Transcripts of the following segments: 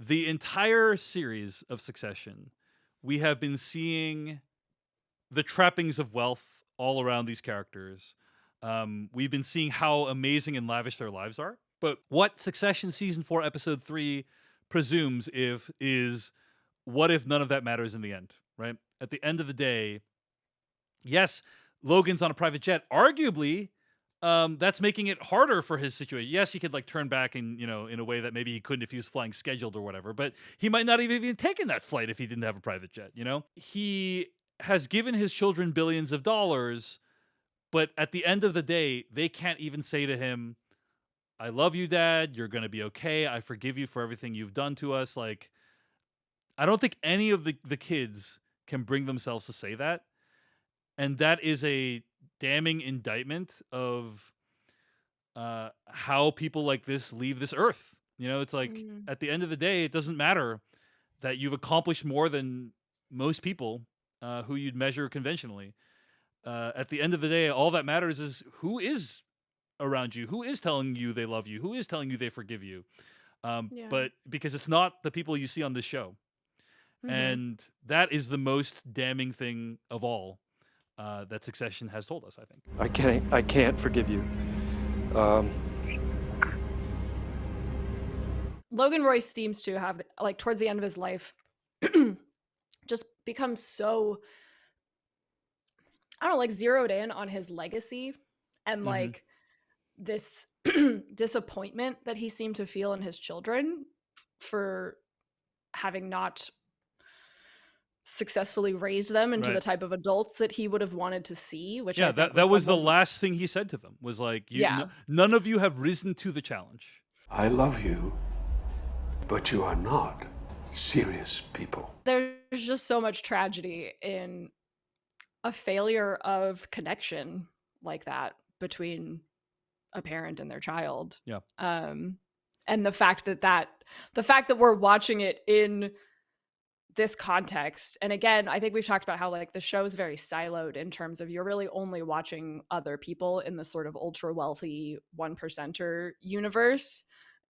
the entire series of Succession, we have been seeing the trappings of wealth all around these characters. We've been seeing how amazing and lavish their lives are. But what Succession season 4, episode 3 presumes is what if none of that matters in the end, right? At the end of the day, yes, Logan's on a private jet. Arguably, that's making it harder for his situation. Yes, he could like turn back in in a way that maybe he couldn't if he was flying scheduled or whatever. But he might not have even taken that flight if he didn't have a private jet. He has given his children billions of dollars, but at the end of the day, they can't even say to him, "I love you, Dad. You're gonna be okay. I forgive you for everything you've done to us." Like, I don't think any of the kids can bring themselves to say that. And that is a damning indictment of how people like this leave this earth. It's like Mm. at the end of the day, it doesn't matter that you've accomplished more than most people who you'd measure conventionally. At the end of the day, all that matters is who is around you, who is telling you they love you, who is telling you they forgive you. Yeah. But because it's not the people you see on this show. Hmm. And that is the most damning thing of all that Succession has told us, I think. I can't forgive you. Logan Roy seems to have, like, towards the end of his life, just become so, I don't know, like, zeroed in on his legacy and Hmm. like this disappointment that he seemed to feel in his children for having not successfully raised them into the Right. type of adults that he would have wanted to see, which Yeah, I think that was was the somewhat, last thing he said to them was like, yeah. none of you have risen to the challenge. I love you, but you are not serious people. There's just so much tragedy in a failure of connection like that between a parent and their child. Yeah. And the fact that we're watching it in this context, and again, I think we've talked about how like the show is very siloed in terms of you're really only watching other people in the sort of ultra wealthy one percenter universe.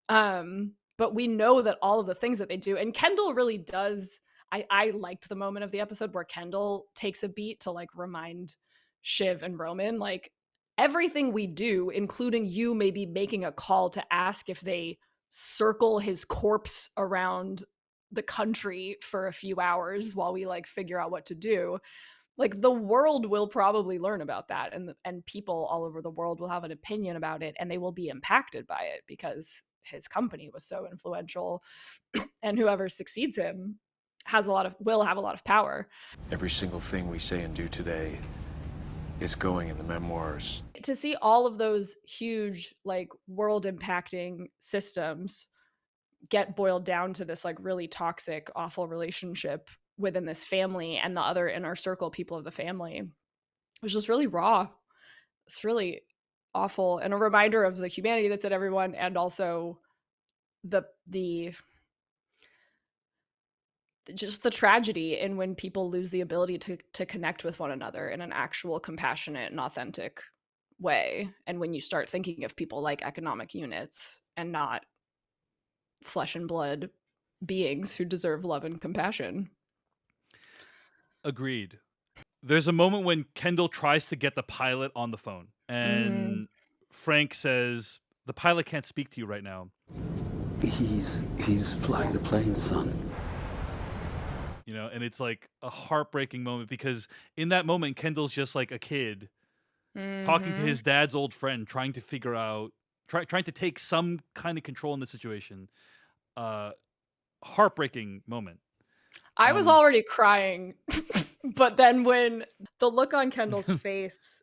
But we know that all of the things that they do, and Kendall really does. I liked the moment of the episode where Kendall takes a beat to like remind Shiv and Roman, like, everything we do, including you maybe making a call to ask if they circle his corpse around the country for a few hours while we like figure out what to do, like the world will probably learn about that, and people all over the world will have an opinion about it, and they will be impacted by it because his company was so influential. And whoever succeeds him will have a lot of power. Every single thing we say and do today is going in the memoirs. To see all of those huge like world impacting systems get boiled down to this like really toxic, awful relationship within this family and the other inner circle people of the family was just really raw. It's really awful, and a reminder of the humanity that's in everyone, and also the just the tragedy in when people lose the ability to connect with one another in an actual compassionate and authentic way, and when you start thinking of people like economic units and not flesh and blood beings who deserve love and compassion. Agreed. There's a moment when Kendall tries to get the pilot on the phone, Mm-hmm. and Frank says, "The pilot can't speak to you right now." He's flying the plane, son. And it's like a heartbreaking moment because in that moment, Kendall's just like a kid talking to Mm-hmm. his dad's old friend, trying to figure out, trying to take some kind of control in the situation. Uh, Heartbreaking moment. I was Um, already crying, but then when the look on Kendall's face,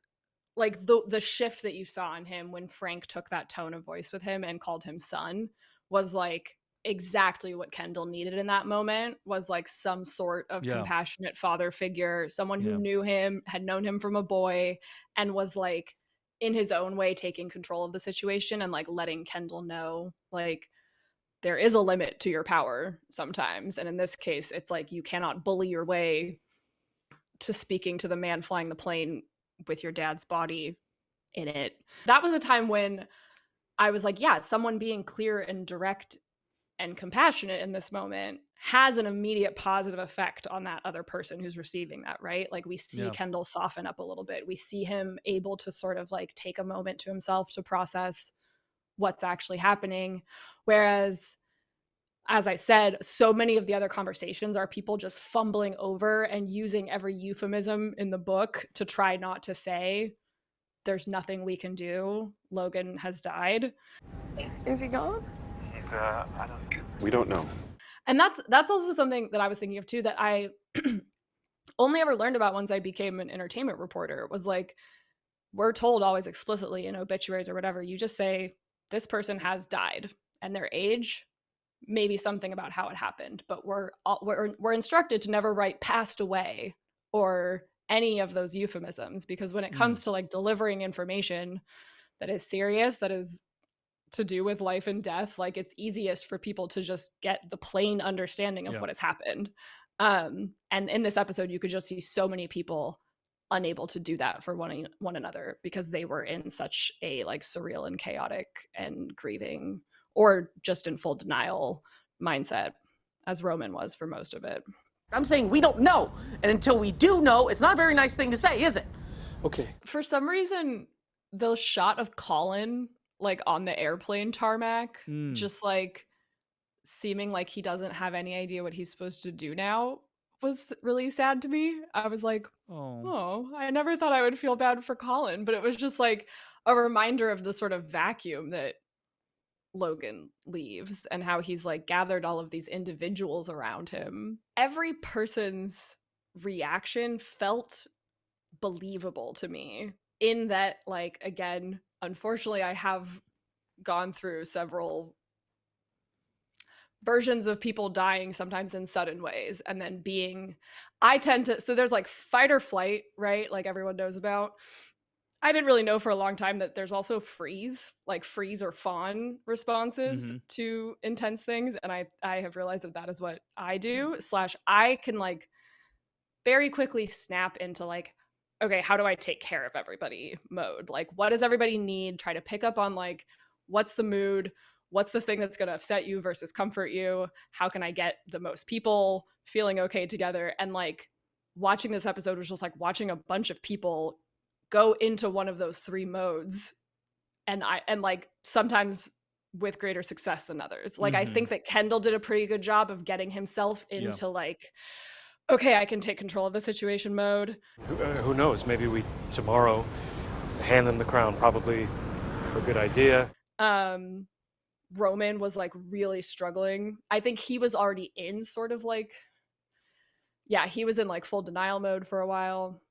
like the shift that you saw in him when Frank took that tone of voice with him and called him son, was like exactly what Kendall needed in that moment, was like some sort of yeah, compassionate father figure, someone who yeah. knew him, had known him from a boy, and was like in his own way taking control of the situation and like letting Kendall know like there is a limit to your power sometimes. And in this case, it's like you cannot bully your way to speaking to the man flying the plane with your dad's body in it. That was a time when I was like, yeah, someone being clear and direct and compassionate in this moment has an immediate positive effect on that other person who's receiving that, right? Like we see Yeah. Kendall soften up a little bit. We see him able to sort of like take a moment to himself to process what's actually happening. Whereas, as I said, so many of the other conversations are people just fumbling over and using every euphemism in the book to try not to say, there's nothing we can do. Logan has died. Is he gone? We don't know. And that's also something that I was thinking of too, that I only ever learned about once I became an entertainment reporter, was like, we're told always explicitly in obituaries or whatever, you just say, this person has died, and their age, maybe something about how it happened, but we're instructed to never write passed away or any of those euphemisms, because when it comes to like delivering information that is serious, that is to do with life and death, like it's easiest for people to just get the plain understanding of what has happened. And in this episode, you could just see so many people unable to do that for one another because they were in such a like surreal and chaotic and grieving or just in full denial mindset, as Roman was for most of it. I'm saying we don't know. And until we do know, it's not a very nice thing to say, is it? Okay. For some reason, the shot of Colin like on the airplane tarmac, just like seeming like he doesn't have any idea what he's supposed to do now, was really sad to me. I was like, oh, I never thought I would feel bad for Colin, but it was just like a reminder of the sort of vacuum that Logan leaves and how he's like gathered all of these individuals around him. Every person's reaction felt believable to me, in that, like, again, unfortunately, I have gone through several versions of people dying, sometimes in sudden ways, and then I tend to, so there's like fight or flight, right? Like everyone knows about. I didn't really know for a long time that there's also freeze, like freeze or fawn responses to intense things. And I have realized that is what I do, / I can like very quickly snap into like, okay, how do I take care of everybody mode? Like, what does everybody need? Try to pick up on like, what's the mood? What's the thing that's going to upset you versus comfort you? How can I get the most people feeling okay together? And like watching this episode was just like watching a bunch of people go into one of those three modes, and like sometimes with greater success than others. Like I think that Kendall did a pretty good job of getting himself into like, okay, I can take control of the situation mode. Who knows? Maybe tomorrow hand them the crown, probably a good idea. Roman was like really struggling. I think he was already in sort of like, he was in like full denial mode for a while.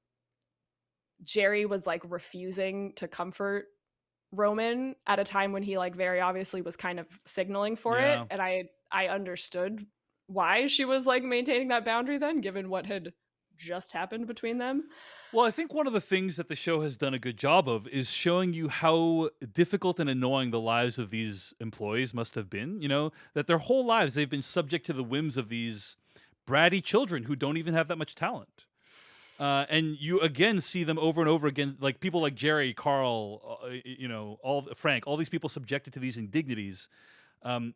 Jerry was like refusing to comfort Roman at a time when he like very obviously was kind of signaling for it. And I understood why she was like maintaining that boundary then, given what had just happened between them. Well, I think one of the things that the show has done a good job of is showing you how difficult and annoying the lives of these employees must have been. You know, that their whole lives they've been subject to the whims of these bratty children who don't even have that much talent. And you again see them over and over again, like people like Jerry, Carl, Frank, all these people subjected to these indignities.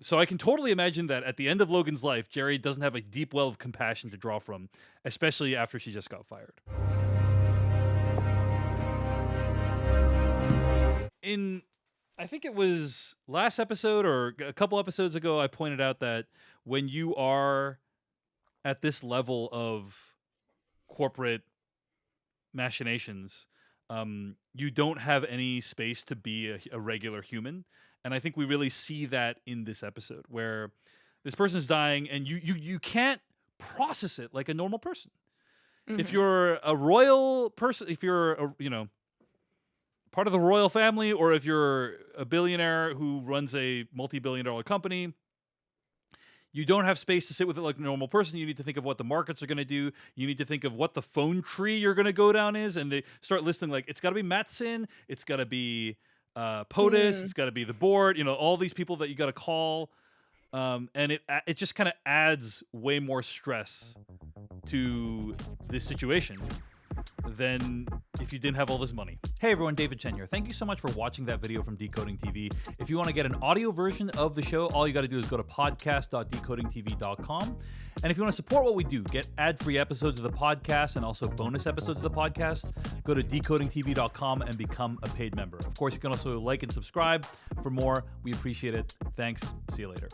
So I can totally imagine that at the end of Logan's life, Jerry doesn't have a deep well of compassion to draw from, especially after she just got fired. I think it was last episode or a couple episodes ago, I pointed out that when you are at this level of corporate machinations, you don't have any space to be a regular human. And I think we really see that in this episode, where this person's dying and you can't process it like a normal person. If you're a royal person, if you're part of the royal family, or if you're a billionaire who runs a multi-billion-dollar company, you don't have space to sit with it like a normal person. You need to think of what the markets are going to do. You need to think of what the phone tree you're going to go down is. And they start listing like, it's got to be Matson, it's got to be POTUS, it's got to be the board, all these people that you got to call. And it just kind of adds way more stress to this situation. than if you didn't have all this money. Hey everyone, David Chen here. Thank you so much for watching that video from Decoding TV. If you want to get an audio version of the show, all you got to do is go to podcast.decodingtv.com. And if you want to support what we do, get ad-free episodes of the podcast and also bonus episodes of the podcast, go to decodingtv.com and become a paid member. Of course, you can also like and subscribe for more. We appreciate it. Thanks. See you later.